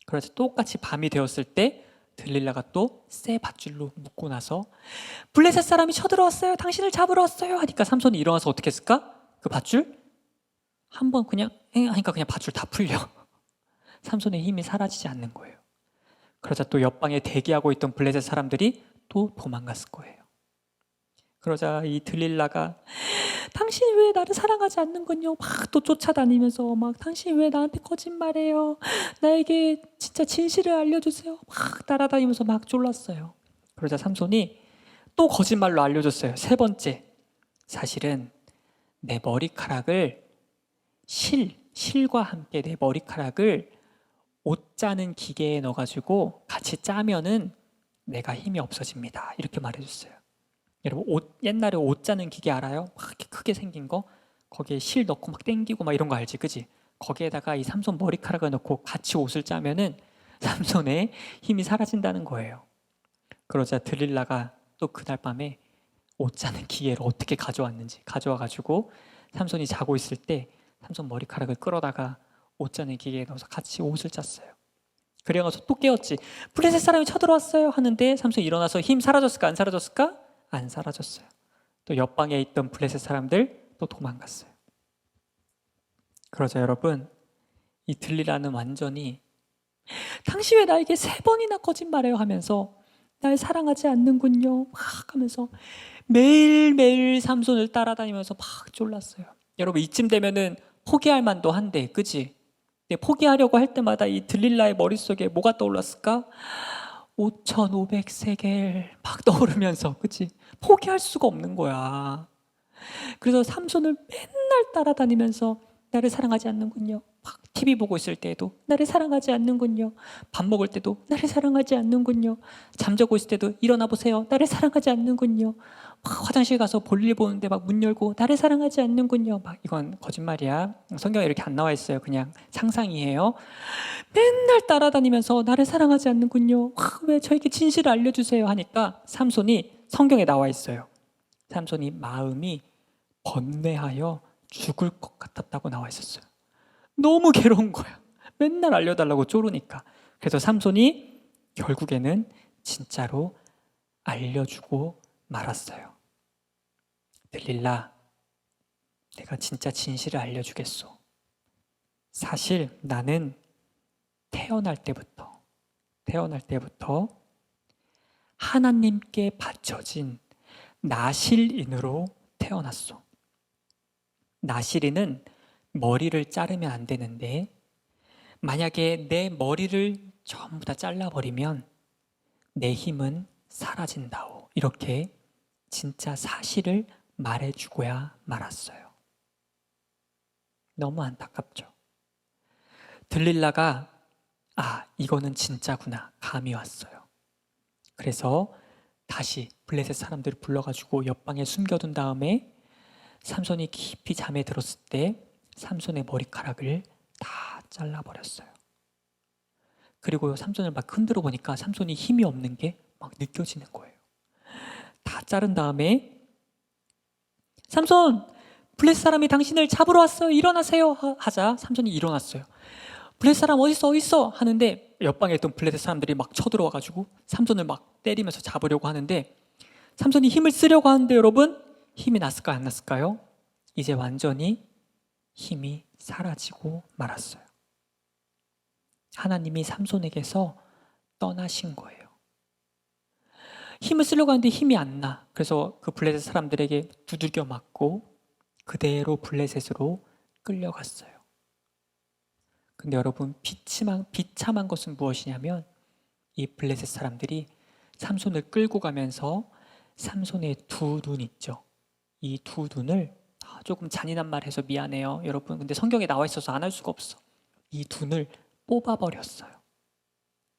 그래서 똑같이 밤이 되었을 때 들릴라가 또 새 밧줄로 묶고 나서 블레셋 사람이 쳐들어왔어요. 당신을 잡으러 왔어요. 하니까 삼손이 일어나서 어떻게 했을까? 그 밧줄 한번 그냥 하니까 그냥 밧줄 다 풀려. 삼손의 힘이 사라지지 않는 거예요. 그러자 또 옆방에 대기하고 있던 블레셋 사람들이 또 도망갔을 거예요. 그러자 이 들릴라가 당신이 왜 나를 사랑하지 않는군요. 막 또 쫓아다니면서 막 당신이 왜 나한테 거짓말해요. 나에게 진짜 진실을 알려주세요. 막 따라다니면서 막 졸랐어요. 그러자 삼손이 또 거짓말로 알려줬어요. 세 번째. 사실은 내 머리카락을 실과 함께 내 머리카락을 옷 짜는 기계에 넣어가지고 같이 짜면은 내가 힘이 없어집니다. 이렇게 말해줬어요. 여러분 옛날에 옷 짜는 기계 알아요? 막 이렇게 크게 생긴 거 거기에 실 넣고 막 당기고 막 이런 거 알지, 그지? 거기에다가 이 삼손 머리카락을 넣고 같이 옷을 짜면은 삼손의 힘이 사라진다는 거예요. 그러자 들릴라가 또 그날 밤에 옷 짜는 기계를 어떻게 가져왔는지 가져와가지고 삼손이 자고 있을 때 삼손 머리카락을 끌어다가 옷 짜는 기계에 넣어서 같이 옷을 짰어요. 그래가지고 또 깨웠지. 블레셋 사람이 쳐들어왔어요 하는데 삼손이 일어나서 힘 사라졌을까 안 사라졌을까? 안 사라졌어요. 또 옆방에 있던 블레셋 사람들 또 도망갔어요. 그러자 여러분 이 들릴라는 완전히 당신 왜 나에게 3번이나 거짓말해요 하면서 날 사랑하지 않는군요 막 하면서 매일매일 삼손을 따라다니면서 막 졸랐어요. 여러분 이쯤 되면은 포기할 만도 한데 그치? 근데 포기하려고 할 때마다 이 들릴라의 머릿속에 뭐가 떠올랐을까? 5,500세겔 막 떠오르면서 그치? 포기할 수가 없는 거야. 그래서 삼손을 맨날 따라다니면서 나를 사랑하지 않는군요. 막 TV 보고 있을 때에도 나를 사랑하지 않는군요. 밥 먹을 때도 나를 사랑하지 않는군요. 잠자고 있을 때도 일어나 보세요. 나를 사랑하지 않는군요. 막 화장실 가서 볼일 보는데 막 문 열고 나를 사랑하지 않는군요. 막 이건 거짓말이야. 성경에 이렇게 안 나와 있어요. 그냥 상상이에요. 맨날 따라다니면서 나를 사랑하지 않는군요. 왜 저에게 진실을 알려주세요 하니까 삼손이 성경에 나와 있어요. 삼손이 마음이 번뇌하여 죽을 것 같았다고 나와 있었어요. 너무 괴로운 거야. 맨날 알려달라고 쪼르니까. 그래서 삼손이 결국에는 진짜로 알려주고 말았어요. 들릴라, 내가 진짜 진실을 알려주겠소. 사실 나는 태어날 때부터 하나님께 바쳐진 나실인으로 태어났소. 나실인은 머리를 자르면 안 되는데 만약에 내 머리를 전부 다 잘라버리면 내 힘은 사라진다오. 이렇게 진짜 사실을 말해주고야 말았어요. 너무 안타깝죠. 들릴라가 이거는 진짜구나 감이 왔어요. 그래서 다시 블레셋 사람들을 불러가지고 옆방에 숨겨둔 다음에 삼손이 깊이 잠에 들었을 때 삼손의 머리카락을 다 잘라버렸어요. 그리고 삼손을 막 흔들어 보니까 삼손이 힘이 없는 게 막 느껴지는 거예요. 다 자른 다음에 삼손! 블레셋 사람이 당신을 잡으러 왔어요. 일어나세요. 하자 삼손이 일어났어요. 블레셋 사람 어딨어 하는데 옆방에 있던 블레셋 사람들이 막 쳐들어와가지고 삼손을 막 때리면서 잡으려고 하는데 삼손이 힘을 쓰려고 하는데 여러분 힘이 났을까요? 안 났을까요? 이제 완전히 힘이 사라지고 말았어요. 하나님이 삼손에게서 떠나신 거예요. 힘을 쓰려고 하는데 힘이 안 나. 그래서 그 블레셋 사람들에게 두들겨 맞고 그대로 블레셋으로 끌려갔어요. 근데 여러분 비참한 것은 무엇이냐면 이 블레셋 사람들이 삼손을 끌고 가면서 삼손의 두 눈 있죠. 이 두 눈을 조금 잔인한 말 해서 미안해요 여러분, 근데 성경에 나와 있어서 안 할 수가 없어. 이 눈을 뽑아버렸어요.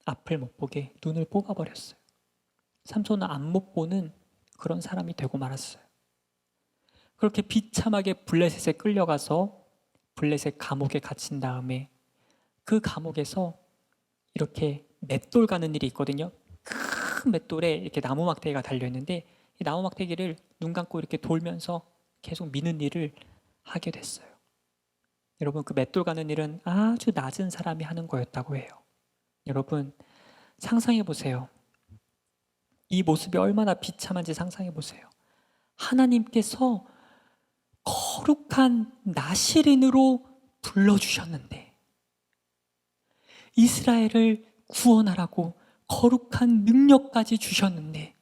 앞을 못 보게 눈을 뽑아버렸어요. 삼손은 앞 못 보는 그런 사람이 되고 말았어요. 그렇게 비참하게 블레셋에 끌려가서 블레셋 감옥에 갇힌 다음에 그 감옥에서 이렇게 맷돌 가는 일이 있거든요. 큰 맷돌에 이렇게 나무 막대기가 달려있는데 이 나무 막대기를 눈 감고 이렇게 돌면서 계속 미는 일을 하게 됐어요. 여러분 그 맷돌 가는 일은 아주 낮은 사람이 하는 거였다고 해요. 여러분 상상해 보세요. 이 모습이 얼마나 비참한지 상상해 보세요. 하나님께서 거룩한 나실인으로 불러주셨는데 이스라엘을 구원하라고 거룩한 능력까지 주셨는데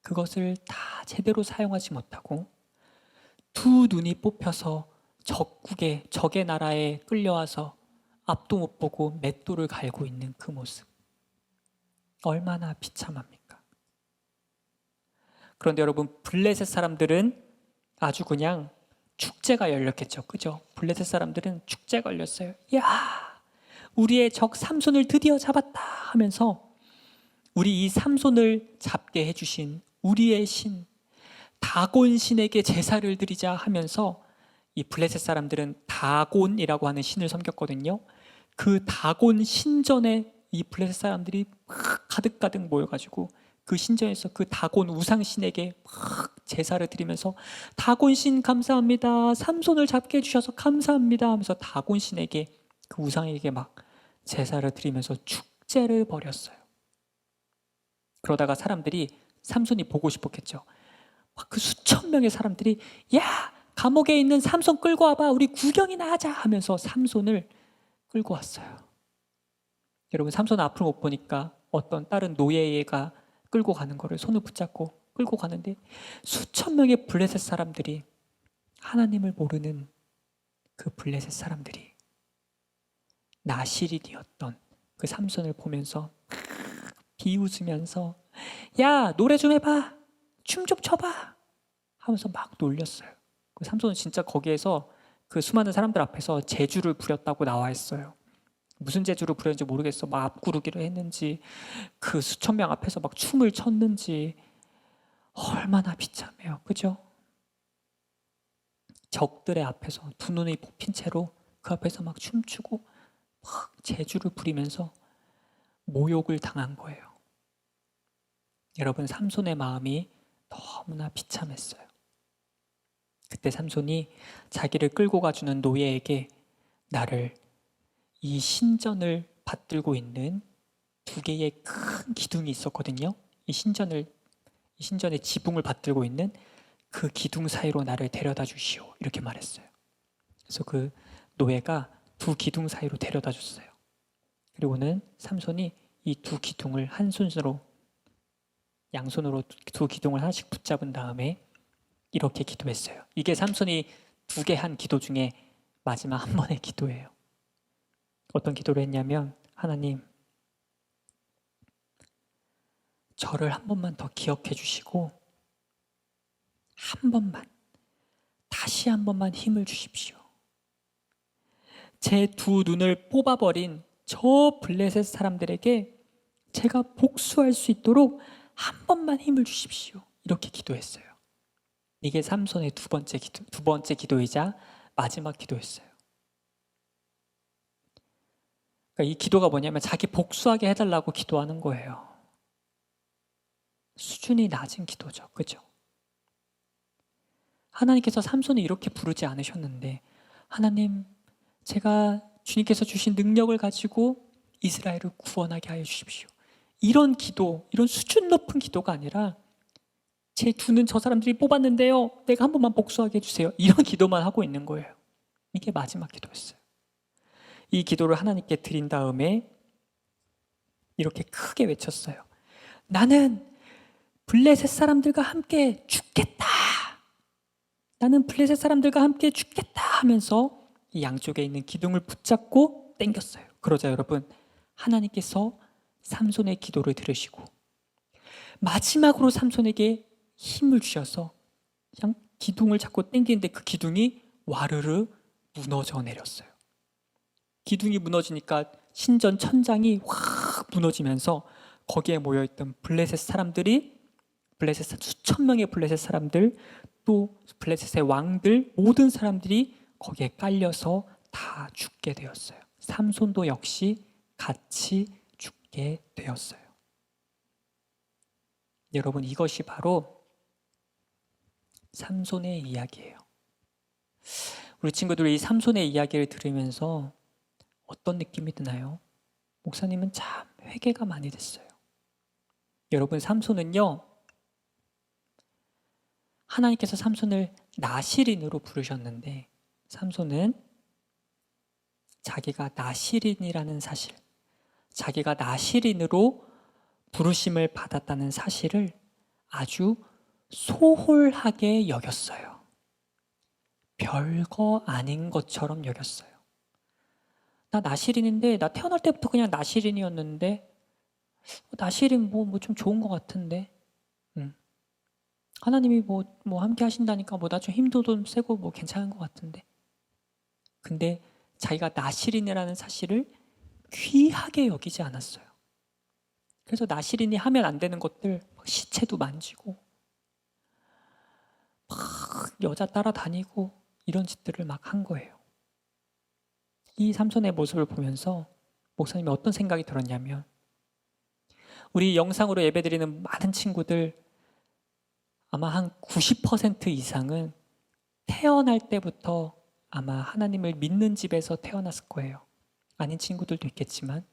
그것을 다 제대로 사용하지 못하고 두 눈이 뽑혀서 적의 나라에 끌려와서 앞도 못 보고 맷돌을 갈고 있는 그 모습 얼마나 비참합니까? 그런데 여러분 블레셋 사람들은 아주 그냥 축제가 열렸겠죠. 그죠? 블레셋 사람들은 축제가 열렸어요. 야, 우리의 적 삼손을 드디어 잡았다 하면서 우리 이 삼손을 잡게 해주신 우리의 신 다곤 신에게 제사를 드리자 하면서 이 블레셋 사람들은 다곤이라고 하는 신을 섬겼거든요. 그 다곤 신전에 이 블레셋 사람들이 막 가득가득 모여가지고 그 신전에서 그 다곤 우상신에게 막 제사를 드리면서 다곤신 감사합니다. 삼손을 잡게 해주셔서 감사합니다 하면서 다곤신에게 그 우상에게 막 제사를 드리면서 축제를 벌였어요. 그러다가 사람들이 삼손이 보고 싶었겠죠. 막 그 수천 명의 사람들이 야 감옥에 있는 삼손 끌고 와봐 우리 구경이나 하자 하면서 삼손을 끌고 왔어요. 여러분 삼손 앞을 못 보니까 어떤 다른 노예가 끌고 가는 거를 손을 붙잡고 끌고 가는데 수천 명의 블레셋 사람들이 하나님을 모르는 그 블레셋 사람들이 나실인이었던 그 삼손을 보면서 비웃으면서 야 노래 좀 해봐 춤 좀 춰봐 하면서 막 놀렸어요. 그 삼손은 진짜 거기에서 그 수많은 사람들 앞에서 재주를 부렸다고 나와 있어요. 무슨 재주를 부렸는지 모르겠어. 막 앞구르기를 했는지 그 수천 명 앞에서 막 춤을 췄는지 얼마나 비참해요. 그죠? 적들의 앞에서 두 눈이 뽑힌 채로 그 앞에서 막 춤추고 막 재주를 부리면서 모욕을 당한 거예요. 여러분 삼손의 마음이 너무나 비참했어요. 그때 삼손이 자기를 끌고 가주는 노예에게 나를 이 신전을 받들고 있는 두 개의 큰 기둥이 있었거든요. 이 신전의 지붕을 받들고 있는 그 기둥 사이로 나를 데려다 주시오 이렇게 말했어요. 그래서 그 노예가 두 기둥 사이로 데려다 줬어요. 그리고는 삼손이 이 두 기둥을 한 손으로 양손으로 두 기둥을 하나씩 붙잡은 다음에 이렇게 기도했어요. 이게 삼손이 두 개 한 기도 중에 마지막 한 번의 기도예요. 어떤 기도를 했냐면 하나님 저를 한 번만 더 기억해 주시고 한 번만, 다시 한 번만 힘을 주십시오. 제 두 눈을 뽑아버린 저 블레셋 사람들에게 제가 복수할 수 있도록 한 번만 힘을 주십시오. 이렇게 기도했어요. 이게 삼손의 두 번째 기도이자 마지막 기도였어요. 그러니까 이 기도가 뭐냐면 자기 복수하게 해달라고 기도하는 거예요. 수준이 낮은 기도죠. 그죠? 하나님께서 삼손을 이렇게 부르지 않으셨는데, 하나님, 제가 주님께서 주신 능력을 가지고 이스라엘을 구원하게 하여 주십시오. 이런 기도, 이런 수준 높은 기도가 아니라 제 두 눈 저 사람들이 뽑았는데요, 내가 한 번만 복수하게 해주세요. 이런 기도만 하고 있는 거예요. 이게 마지막 기도였어요. 이 기도를 하나님께 드린 다음에 이렇게 크게 외쳤어요. 나는 블레셋 사람들과 함께 죽겠다. 나는 블레셋 사람들과 함께 죽겠다 하면서 이 양쪽에 있는 기둥을 붙잡고 당겼어요. 그러자 여러분, 하나님께서 삼손의 기도를 들으시고 마지막으로 삼손에게 힘을 주셔서 그냥 기둥을 잡고 당기는데 그 기둥이 와르르 무너져 내렸어요. 기둥이 무너지니까 신전 천장이 확 무너지면서 거기에 모여있던 블레셋 사람들이, 수천 명의 블레셋 사람들, 또 블레셋의 왕들, 모든 사람들이 거기에 깔려서 다 죽게 되었어요. 삼손도 역시 같이 죽게 되었어요. 여러분, 이것이 바로 삼손의 이야기예요. 우리 친구들이 이 삼손의 이야기를 들으면서 어떤 느낌이 드나요? 목사님은 참 회개가 많이 됐어요. 여러분, 삼손은요, 하나님께서 삼손을 나실인으로 부르셨는데, 삼손은 자기가 나실인이라는 사실, 자기가 나실인으로 부르심을 받았다는 사실을 아주 소홀하게 여겼어요. 별거 아닌 것처럼 여겼어요. 나 나실인인데, 나 태어날 때부터 그냥 나실인이었는데, 나실인 뭐 좀 좋은 것 같은데, 하나님이 뭐 함께 하신다니까 나 좀 힘도 좀 세고 뭐 괜찮은 것 같은데. 근데 자기가 나실인이라는 사실을 귀하게 여기지 않았어요. 그래서 나실인이 하면 안 되는 것들, 막 시체도 만지고 막 여자 따라다니고 이런 짓들을 막 한 거예요. 이 삼손의 모습을 보면서 목사님이 어떤 생각이 들었냐면, 우리 영상으로 예배드리는 많은 친구들 아마 한 90% 이상은 태어날 때부터 아마 하나님을 믿는 집에서 태어났을 거예요. 아닌 친구들도 있겠지만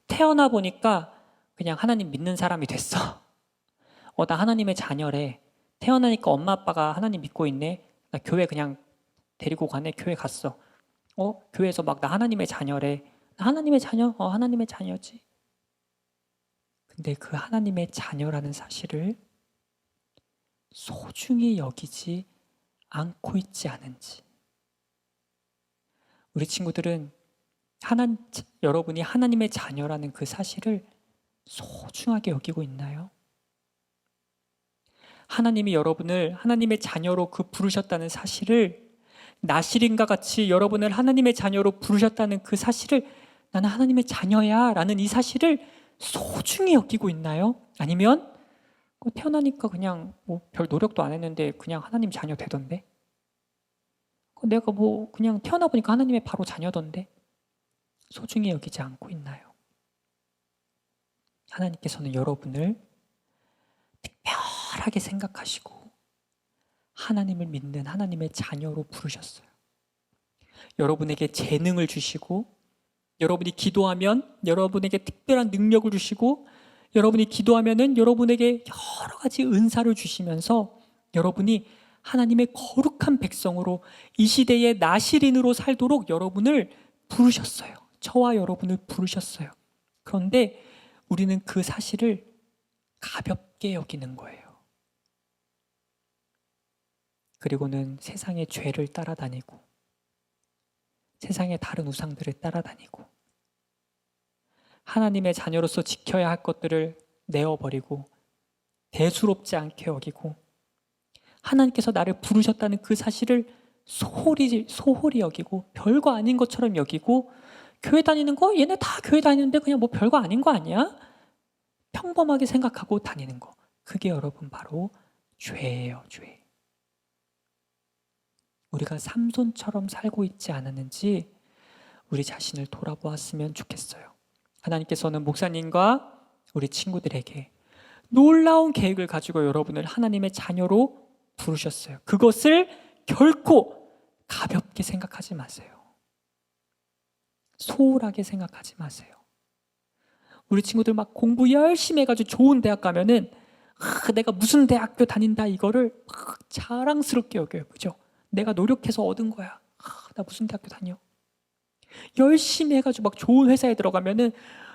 태어나 보니까 그냥 하나님 믿는 사람이 됐어. 나 하나님의 자녀래. 태어나니까 엄마 아빠가 하나님 믿고 있네. 나 교회 그냥 데리고 가네. 교회 갔어. 교회에서 막 나 하나님의 자녀래. 나 하나님의 자녀? 하나님의 자녀지. 근데 그 하나님의 자녀라는 사실을 소중히 여기지 않고 있지 않은지. 우리 친구들은 여러분이 하나님의 자녀라는 그 사실을 소중하게 여기고 있나요? 하나님이 여러분을 하나님의 자녀로 부르셨다는 사실을, 나실인과 같이 여러분을 하나님의 자녀로 부르셨다는 그 사실을, 나는 하나님의 자녀야 라는 이 사실을 소중히 여기고 있나요? 아니면 태어나니까 그냥 별 노력도 안 했는데 그냥 하나님 자녀 되던데, 내가 그냥 태어나 보니까 하나님의 바로 자녀던데, 소중히 여기지 않고 있나요? 하나님께서는 여러분을 특별하게 생각하시고 하나님을 믿는 하나님의 자녀로 부르셨어요. 여러분에게 재능을 주시고, 여러분이 기도하면 여러분에게 특별한 능력을 주시고, 여러분이 기도하면은 여러분에게 여러 가지 은사를 주시면서 여러분이 하나님의 거룩한 백성으로 이 시대의 나실인으로 살도록 여러분을 부르셨어요. 저와 여러분을 부르셨어요. 그런데 우리는 그 사실을 가볍게 여기는 거예요. 그리고는 세상의 죄를 따라다니고, 세상의 다른 우상들을 따라다니고, 하나님의 자녀로서 지켜야 할 것들을 내어버리고 대수롭지 않게 여기고, 하나님께서 나를 부르셨다는 그 사실을 소홀히 여기고 별거 아닌 것처럼 여기고 교회 다니는 거 얘네 다 교회 다니는데 그냥 뭐 별거 아닌 거 아니야? 평범하게 생각하고 다니는 거. 그게 여러분 바로 죄예요, 죄. 우리가 삼손처럼 살고 있지 않았는지 우리 자신을 돌아보았으면 좋겠어요. 하나님께서는 목사님과 우리 친구들에게 놀라운 계획을 가지고 여러분을 하나님의 자녀로 부르셨어요. 그것을 결코 가볍게 생각하지 마세요. 소홀하게 생각하지 마세요. 우리 친구들 막 공부 열심히 해가지고 좋은 대학 가면은 내가 무슨 대학교 다닌다 이거를 막 자랑스럽게 여겨요. 그죠? 내가 노력해서 얻은 거야. 나 무슨 대학교 다녀? 열심히 해가지고 막 좋은 회사에 들어가면은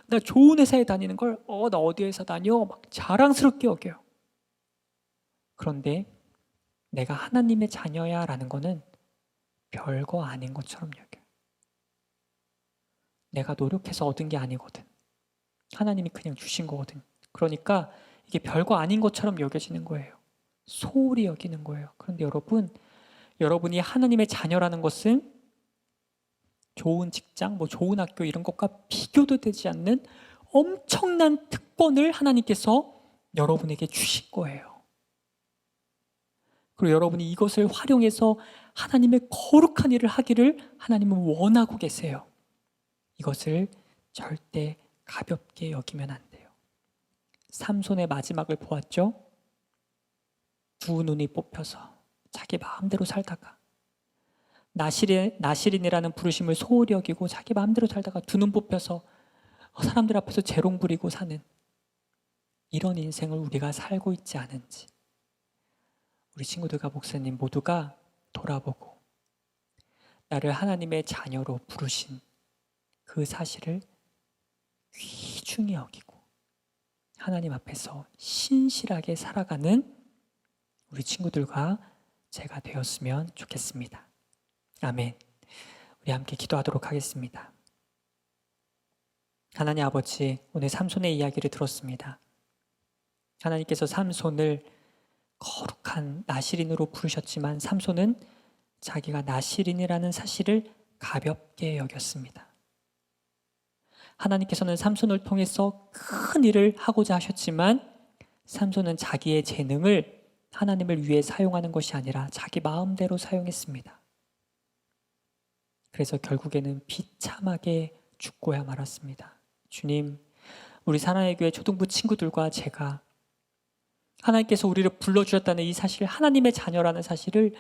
나 좋은 회사에 다니는 걸 나 어디 회사 다녀? 막 자랑스럽게 여겨요. 그런데 내가 하나님의 자녀야 라는 거는 별거 아닌 것처럼 여겨요. 내가 노력해서 얻은 게 아니거든. 하나님이 그냥 주신 거거든. 그러니까 이게 별거 아닌 것처럼 여겨지는 거예요. 소홀히 여기는 거예요. 그런데 여러분이 하나님의 자녀라는 것은 좋은 직장, 좋은 학교 이런 것과 비교도 되지 않는 엄청난 특권을 하나님께서 여러분에게 주신 거예요. 그리고 여러분이 이것을 활용해서 하나님의 거룩한 일을 하기를 하나님은 원하고 계세요. 이것을 절대 가볍게 여기면 안 돼요. 삼손의 마지막을 보았죠? 두 눈이 뽑혀서 자기 마음대로 살다가 나시린이라는 부르심을 소홀히 여기고 자기 마음대로 살다가 두 눈 뽑혀서 사람들 앞에서 재롱 부리고 사는 이런 인생을 우리가 살고 있지 않은지 우리 친구들과 목사님 모두가 돌아보고 나를 하나님의 자녀로 부르신 그 사실을 귀중히 여기고 하나님 앞에서 신실하게 살아가는 우리 친구들과 제가 되었으면 좋겠습니다. 아멘. 우리 함께 기도하도록 하겠습니다. 하나님 아버지, 오늘 삼손의 이야기를 들었습니다. 하나님께서 삼손을 거룩한 나시린으로 부르셨지만 삼손은 자기가 나시린이라는 사실을 가볍게 여겼습니다. 하나님께서는 삼손을 통해서 큰 일을 하고자 하셨지만 삼손은 자기의 재능을 하나님을 위해 사용하는 것이 아니라 자기 마음대로 사용했습니다. 그래서 결국에는 비참하게 죽고야 말았습니다. 주님, 우리 사랑의 교회 초등부 친구들과 제가 하나님께서 우리를 불러주셨다는 이 사실, 하나님의 자녀라는 사실을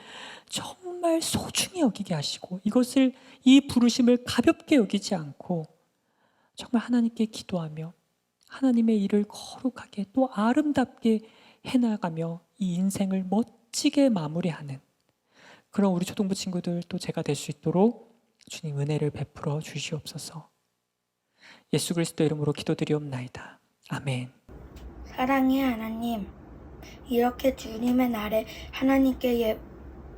정말 소중히 여기게 하시고 이 부르심을 가볍게 여기지 않고 정말 하나님께 기도하며 하나님의 일을 거룩하게 또 아름답게 해나가며 이 인생을 멋지게 마무리하는 그런 우리 초등부 친구들 또 제가 될 수 있도록 주님 은혜를 베풀어 주시옵소서. 예수 그리스도 이름으로 기도드리옵나이다. 아멘. 사랑의 하나님, 이렇게 주님의 날에 하나님께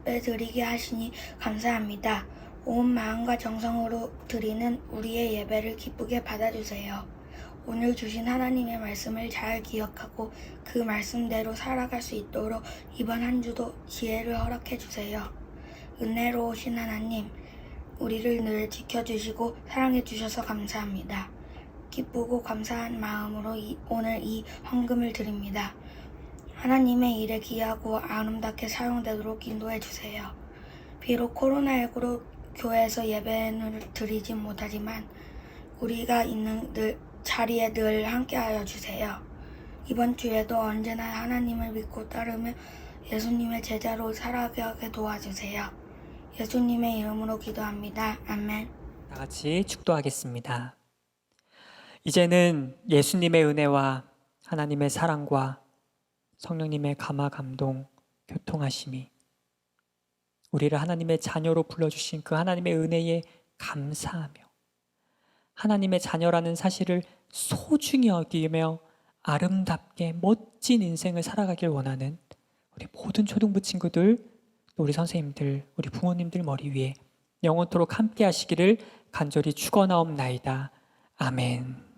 예배드리게 하시니 감사합니다. 온 마음과 정성으로 드리는 우리의 예배를 기쁘게 받아주세요. 오늘 주신 하나님의 말씀을 잘 기억하고 그 말씀대로 살아갈 수 있도록 이번 한 주도 지혜를 허락해 주세요. 은혜로우신 하나님, 우리를 늘 지켜주시고 사랑해 주셔서 감사합니다. 기쁘고 감사한 마음으로 오늘 이 헌금을 드립니다. 하나님의 일에 귀하고 아름답게 사용되도록 인도해 주세요. 비록 코로나19로 교회에서 예배를 드리지 못하지만 우리가 있는 자리에 늘 함께하여 주세요. 이번 주에도 언제나 하나님을 믿고 따르며 예수님의 제자로 살아가게 도와주세요. 예수님의 이름으로 기도합니다. 아멘. 다 같이 축도하겠습니다. 이제는 예수님의 은혜와 하나님의 사랑과 성령님의 감화 감동 교통하심이 우리를 하나님의 자녀로 불러주신 그 하나님의 은혜에 감사하며 하나님의 자녀라는 사실을 소중히 여기며 아름답게 멋진 인생을 살아가길 원하는 우리 모든 초등부 친구들, 또 우리 선생님들, 우리 부모님들 머리 위에 영원토록 함께 하시기를 간절히 축원하옵나이다. 아멘.